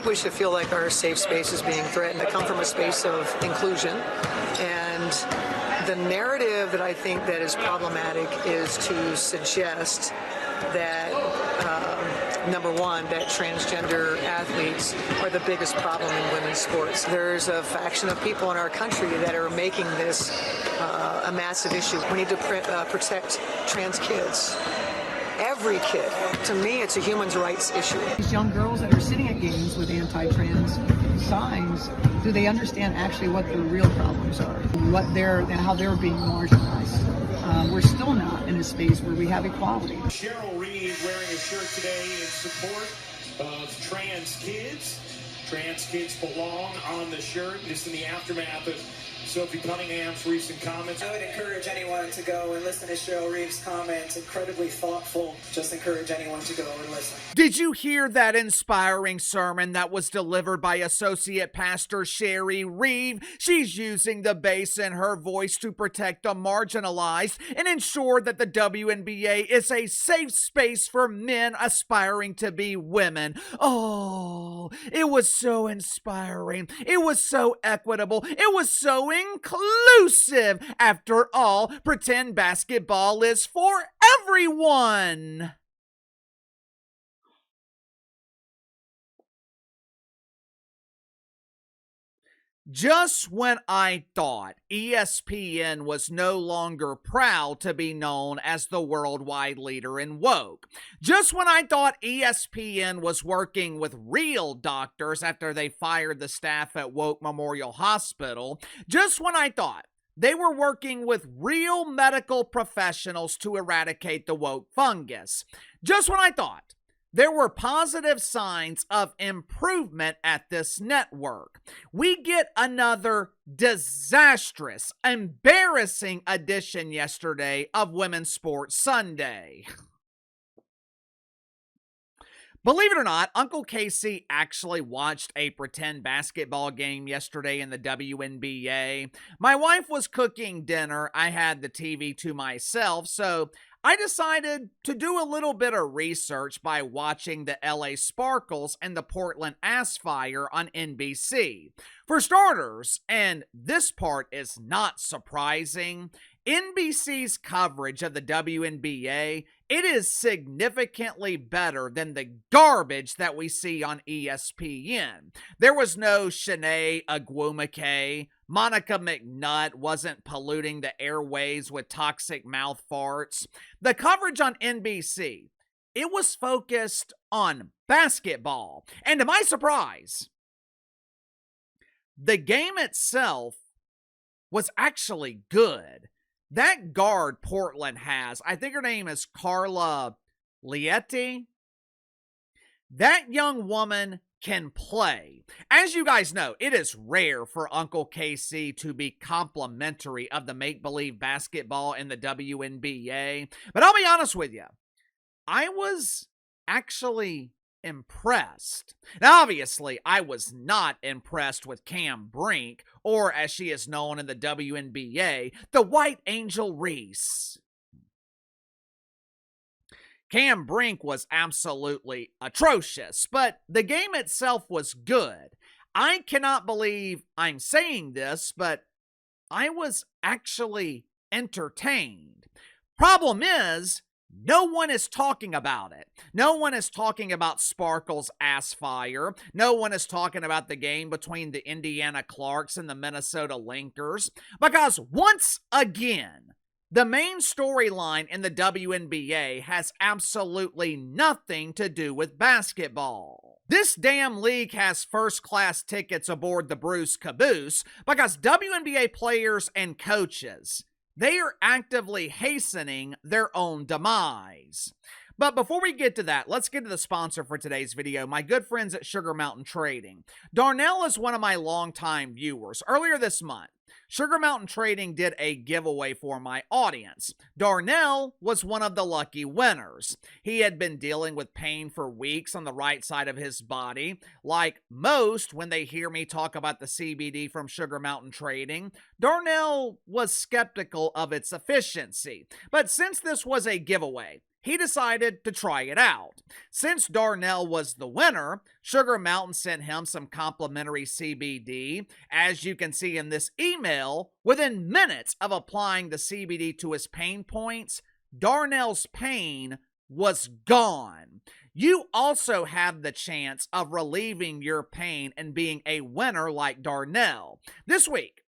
we should feel like our safe space is being threatened. I come from a space of inclusion, and the narrative that I think that is problematic is to suggest that, number one, that transgender athletes are the biggest problem in women's sports. There's a faction of people in our country that are making this a massive issue. We need to protect trans kids. Every kid. To me, it's a human rights issue. These young girls that are sitting at games with anti-trans signs, do they understand actually what the real problems are, how they're being marginalized? We're still not in a space where we have equality. Cheryl Reeve wearing a shirt today in support of trans kids. Trans kids belong on the shirt. This in the aftermath of Sophie Cunningham's recent comments. I would encourage anyone to go and listen to Cheryl Reeve's comments. Incredibly thoughtful. Just encourage anyone to go and listen. Did you hear that inspiring sermon that was delivered by Associate Pastor Cheryl Reeve? She's using the bass in her voice to protect the marginalized and ensure that the WNBA is a safe space for men aspiring to be women. Oh, it was so inspiring. It was so equitable. It was so inclusive. After all, pretend basketball is for everyone. Just when I thought ESPN was no longer proud to be known as the worldwide leader in woke, just when I thought ESPN was working with real doctors after they fired the staff at Woke Memorial Hospital, just when I thought they were working with real medical professionals to eradicate the woke fungus, just when I thought there were positive signs of improvement at this network, we get another disastrous, embarrassing edition yesterday of Women's Sports Sunday. Believe it or not, Uncle Casey actually watched a pretend basketball game yesterday in the WNBA. My wife was cooking dinner. I had the TV to myself, so I decided to do a little bit of research by watching the LA Sparkles and the Portland Ass Fire on NBC. For starters, and this part is not surprising, NBC's coverage of the WNBA, it is significantly better than the garbage that we see on ESPN. There was no Shanae Agwumike. Monica McNutt wasn't polluting the airways with toxic mouth farts. The coverage on NBC, it was focused on basketball. And to my surprise, the game itself was actually good. That guard Portland has, I think her name is Carla Lietti. That young woman can play. As you guys know, it is rare for Uncle KC to be complimentary of the make-believe basketball in the WNBA. But I'll be honest with you, I was actually impressed. Now, obviously, I was not impressed with Cam Brink, or as she is known in the WNBA, the White Angel Reese. Cam Brink was absolutely atrocious, but the game itself was good. I cannot believe I'm saying this, but I was actually entertained. Problem is, no one is talking about it. No one is talking about Sparkle's ass fire. No one is talking about the game between the Indiana Clarks and the Minnesota Lynxers. Because once again, the main storyline in the WNBA has absolutely nothing to do with basketball. This damn league has first-class tickets aboard the Bruce Caboose because WNBA players and coaches, they are actively hastening their own demise. But before we get to that, let's get to the sponsor for today's video, my good friends at Sugar Mountain Trading. Darnell is one of my longtime viewers. Earlier this month, Sugar Mountain Trading did a giveaway for my audience. Darnell was one of the lucky winners. He had been dealing with pain for weeks on the right side of his body. Like most, when they hear me talk about the CBD from Sugar Mountain Trading, Darnell was skeptical of its efficiency. But since this was a giveaway, he decided to try it out. Since Darnell was the winner, Sugar Mountain sent him some complimentary CBD. As you can see in this email, within minutes of applying the CBD to his pain points, Darnell's pain was gone. You also have the chance of relieving your pain and being a winner like Darnell. This week,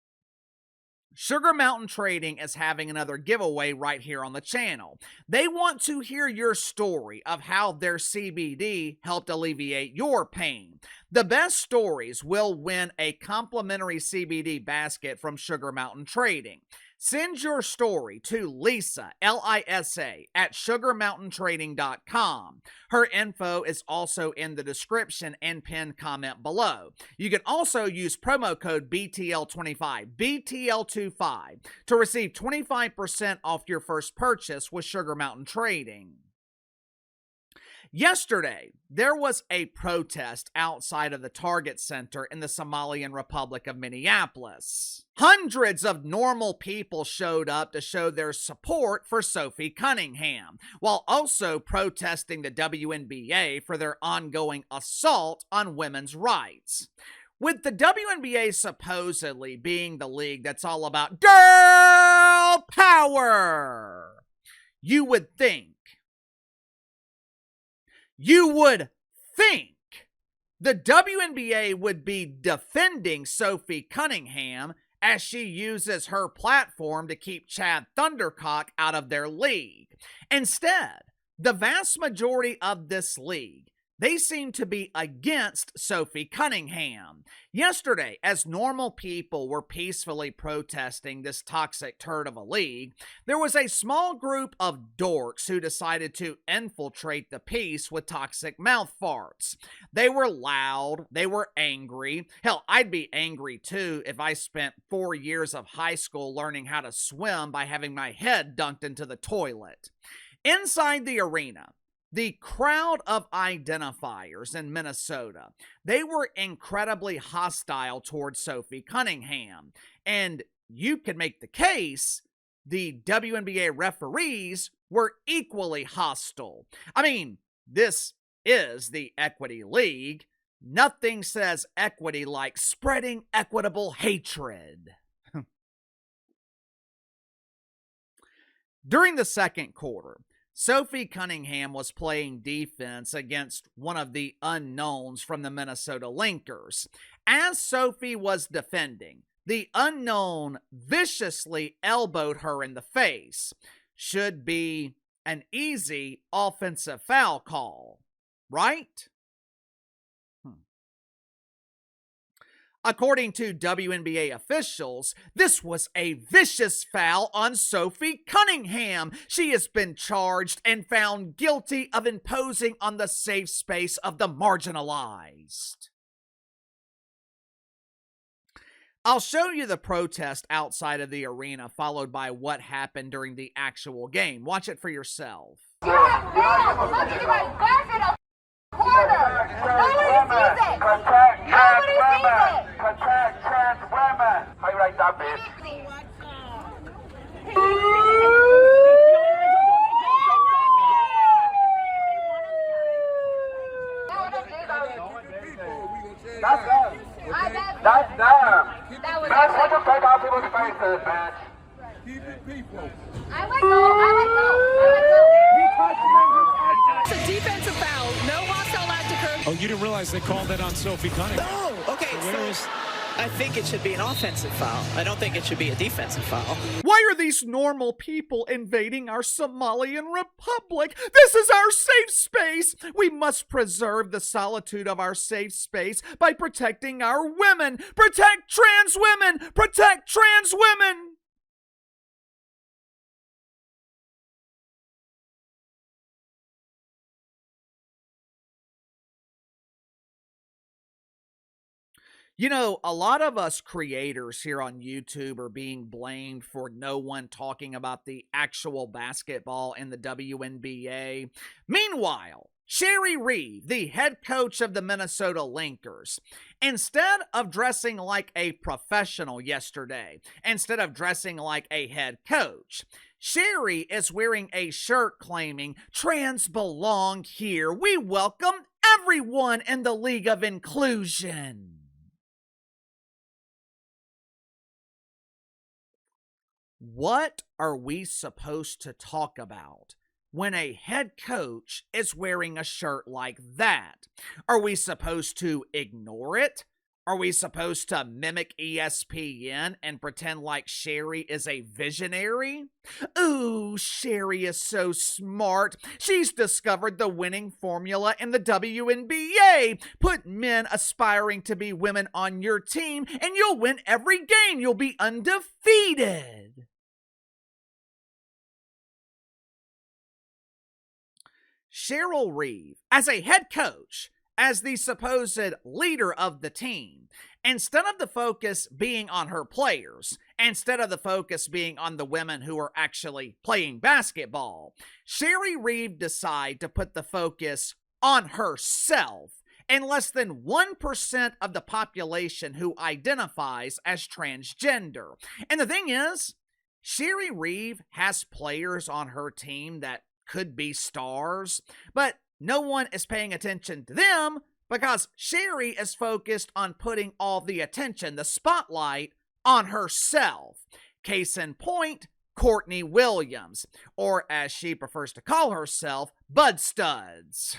Sugar Mountain Trading is having another giveaway right here on the channel. They want to hear your story of how their CBD helped alleviate your pain. The best stories will win a complimentary CBD basket from Sugar Mountain Trading. Send your story to Lisa, L-I-S-A, at sugarmountaintrading.com. Her info is also in the description and pinned comment below. You can also use promo code BTL25, BTL25, to receive 25% off your first purchase with Sugar Mountain Trading. Yesterday, there was a protest outside of the Target Center in the Somalian Republic of Minneapolis. Hundreds of normal people showed up to show their support for Sophie Cunningham, while also protesting the WNBA for their ongoing assault on women's rights. With the WNBA supposedly being the league that's all about girl power, you would think the WNBA would be defending Sophie Cunningham as she uses her platform to keep Chad Thundercock out of their league. Instead, the vast majority of this league, they seem to be against Sophie Cunningham. Yesterday, as normal people were peacefully protesting this toxic turd of a league, there was a small group of dorks who decided to infiltrate the peace with toxic mouth farts. They were loud, they were angry. Hell, I'd be angry too if I spent 4 years of high school learning how to swim by having my head dunked into the toilet. Inside the arena, the crowd of identifiers in Minnesota, they were incredibly hostile towards Sophie Cunningham. And you can make the case the WNBA referees were equally hostile. I mean, this is the Equity League. Nothing says equity like spreading equitable hatred. During the second quarter, Sophie Cunningham was playing defense against one of the unknowns from the Minnesota Lynx. As Sophie was defending, the unknown viciously elbowed her in the face. Should be an easy offensive foul call, right? According to WNBA officials, this was a vicious foul on Sophie Cunningham. She has been charged and found guilty of imposing on the safe space of the marginalized. I'll show you the protest outside of the arena, followed by what happened during the actual game. Watch it for yourself. Protect trans women. How you write that, bitch? That's them. That's them. Bitch, what you take out people's faces, bitch? Keep it people. I let go. It's a defensive foul. No hostile act occurred. Oh, you didn't realize they called that on Sophie Cunningham? No, okay, I think it should be an offensive foul. I don't think it should be a defensive foul. Why are these normal people invading our Somalian Republic? This is our safe space. We must preserve the solitude of our safe space by protecting our women. Protect trans women! Protect trans women! You know, a lot of us creators here on YouTube are being blamed for no one talking about the actual basketball in the WNBA. Meanwhile, Cheryl Reeve, the head coach of the Minnesota Lynx, instead of dressing like a professional yesterday, instead of dressing like a head coach, Cheryl is wearing a shirt claiming trans belong here. We welcome everyone in the League of Inclusion. What are we supposed to talk about when a head coach is wearing a shirt like that? Are we supposed to ignore it? Are we supposed to mimic ESPN and pretend like Cheryl is a visionary? Ooh, Cheryl is so smart. She's discovered the winning formula in the WNBA. Put men aspiring to be women on your team and you'll win every game. You'll be undefeated. Cheryl Reeve, as a head coach, as the supposed leader of the team, instead of the focus being on her players, instead of the focus being on the women who are actually playing basketball, Cheryl Reeve decided to put the focus on herself and less than 1% of the population who identifies as transgender. And the thing is, Cheryl Reeve has players on her team that could be stars, but no one is paying attention to them because Cheryl is focused on putting all the attention, the spotlight, on herself. Case in point, Courtney Williams, or as she prefers to call herself, Bud Studs.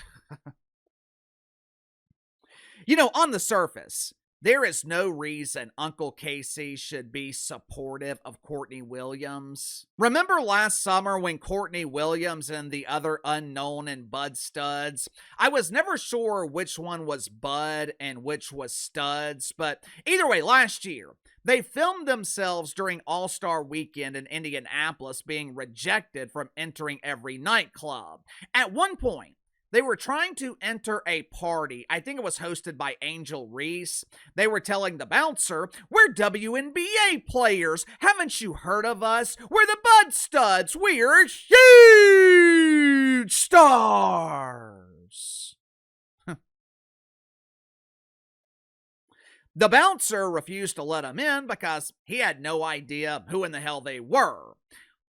You know, on the surface, there is no reason Uncle Casey should be supportive of Courtney Williams. Remember last summer when Courtney Williams and the other unknown and Bud Studs? I was never sure which one was Bud and which was Studs, but either way, last year, they filmed themselves during All-Star Weekend in Indianapolis being rejected from entering every nightclub. At one point, they were trying to enter a party. I think it was hosted by Angel Reese. They were telling the bouncer, "We're WNBA players. Haven't you heard of us? We're the Bud Studs. We're huge stars." The bouncer refused to let them in because he had no idea who in the hell they were.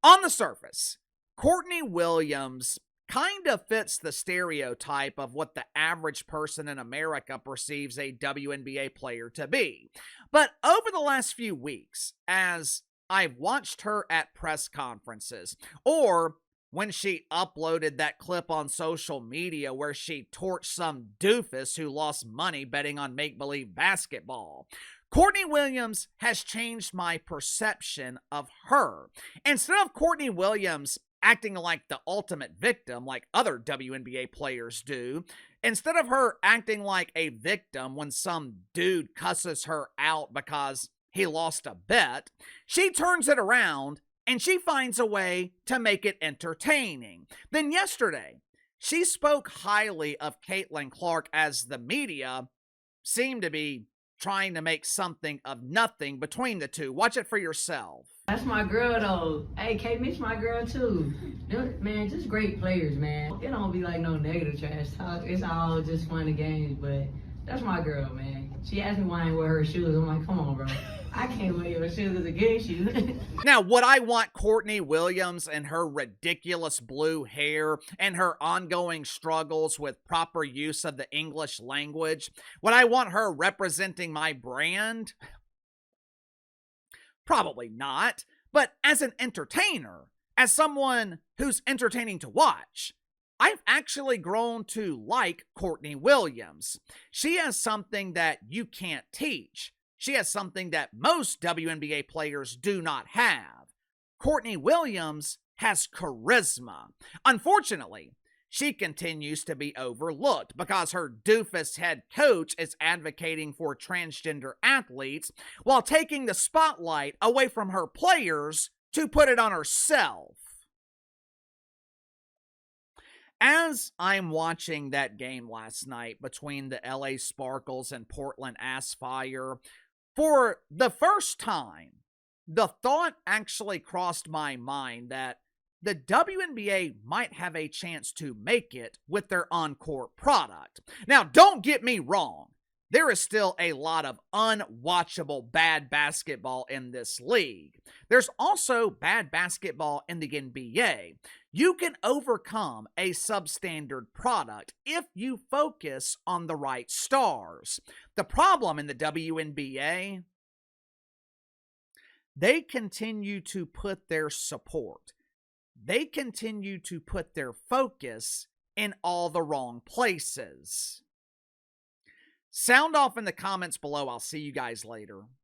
On the surface, Courtney Williams kind of fits the stereotype of what the average person in America perceives a WNBA player to be. But over the last few weeks, as I've watched her at press conferences, or when she uploaded that clip on social media where she torched some doofus who lost money betting on make-believe basketball, Courtney Williams has changed my perception of her. Instead of Courtney Williams acting like the ultimate victim like other WNBA players do, instead of her acting like a victim when some dude cusses her out because he lost a bet, she turns it around and she finds a way to make it entertaining. Then yesterday, she spoke highly of Caitlin Clark as the media seemed to be trying to make something of nothing between the two. Watch it for yourself. That's my girl, though. Hey, Kate Mitch, my girl, too. Man, just great players, man. It don't be like no negative trash talk. It's all just fun and games, but that's my girl, man. She asked me why I ain't wear her shoes. I'm like, come on, bro. I can't wear your shoes against you. Now, would I want Courtney Williams and her ridiculous blue hair and her ongoing struggles with proper use of the English language? Would I want her representing my brand? Probably not. But as an entertainer, as someone who's entertaining to watch, I've actually grown to like Courtney Williams. She has something that you can't teach. She has something that most WNBA players do not have. Courtney Williams has charisma. Unfortunately, she continues to be overlooked because her doofus head coach is advocating for transgender athletes while taking the spotlight away from her players to put it on herself. As I'm watching that game last night between the LA Sparkles and Portland Aspire, for the first time, the thought actually crossed my mind that the WNBA might have a chance to make it with their on-court product. Now, don't get me wrong. There is still a lot of unwatchable bad basketball in this league. There's also bad basketball in the NBA. You can overcome a substandard product if you focus on the right stars. The problem in the WNBA, they continue to put their support. They continue to put their focus in all the wrong places. Sound off in the comments below. I'll see you guys later.